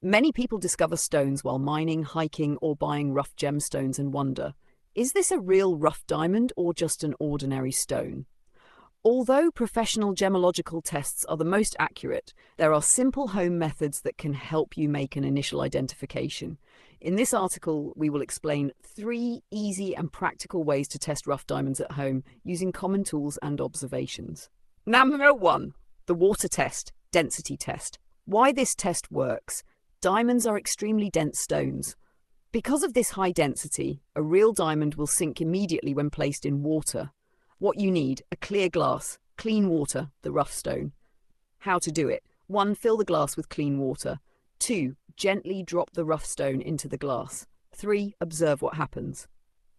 Many people discover stones while mining, hiking, or buying rough gemstones and wonder, is this a real rough diamond or just an ordinary stone? Although professional gemological tests are the most accurate, there are simple home methods that can help you make an initial identification. In this article, we will explain 3 easy and practical ways to test rough diamonds at home using common tools and observations. Number 1. The water test, density test. Why this test works. Diamonds are extremely dense stones. Because of this high density, a real diamond will sink immediately when placed in water. What you need, a clear glass, clean water, the rough stone. How to do it. 1. Fill the glass with clean water. 2. Gently drop the rough stone into the glass. 3. Observe what happens.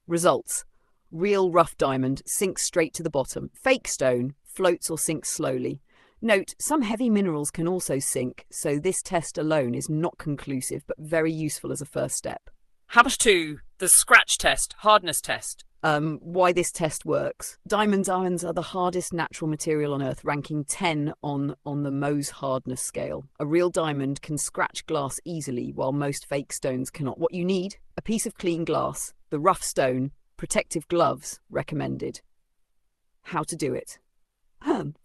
Results. Real rough diamond sinks straight to the bottom. Fake stone floats or sinks slowly. Note, some heavy minerals can also sink, so this test alone is not conclusive but very useful as a first step. How much to the scratch test, hardness test? Why this test works. Diamonds are the hardest natural material on Earth, ranking 10 on the Mohs hardness scale. A real diamond can scratch glass easily, while most fake stones cannot. What you need, a piece of clean glass, the rough stone, protective gloves recommended. How to do it.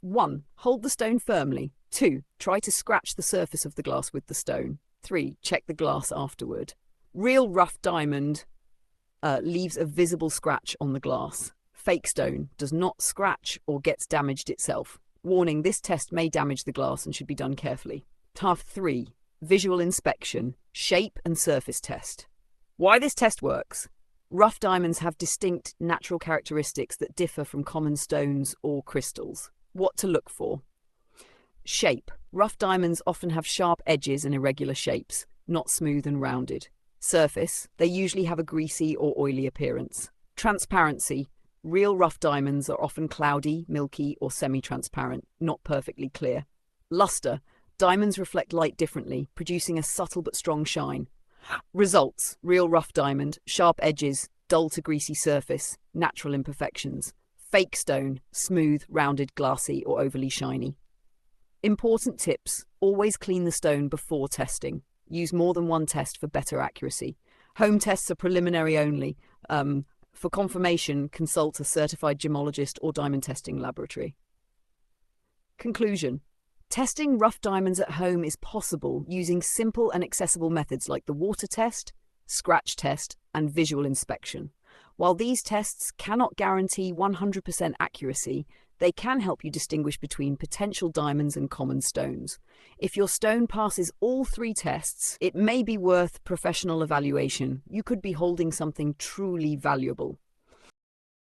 1. Hold the stone firmly. 2. Try to scratch the surface of the glass with the stone. 3. Check the glass afterward. Real rough diamond leaves a visible scratch on the glass. Fake stone does not scratch or gets damaged itself. Warning, this test may damage the glass and should be done carefully. Task 3. Visual inspection, shape and surface test. Why this test works. Rough diamonds have distinct natural characteristics that differ from common stones or crystals. What to look for. Shape. Rough diamonds often have sharp edges and irregular shapes, not smooth and rounded. Surface. They usually have a greasy or oily appearance. Transparency. Real rough diamonds are often cloudy, milky, or semi-transparent, not perfectly clear. Luster. Diamonds reflect light differently, producing a subtle but strong shine. Results. Real rough diamond, sharp edges, dull to greasy surface, natural imperfections. Fake stone, smooth, rounded, glassy, or overly shiny. Important tips. Always clean the stone before testing. Use more than one test for better accuracy. Home tests are preliminary only. For confirmation, consult a certified gemologist or diamond testing laboratory. Conclusion. Testing rough diamonds at home is possible using simple and accessible methods like the water test, scratch test, and visual inspection. While these tests cannot guarantee 100% accuracy, they can help you distinguish between potential diamonds and common stones. If your stone passes all 3 tests, it may be worth professional evaluation. You could be holding something truly valuable.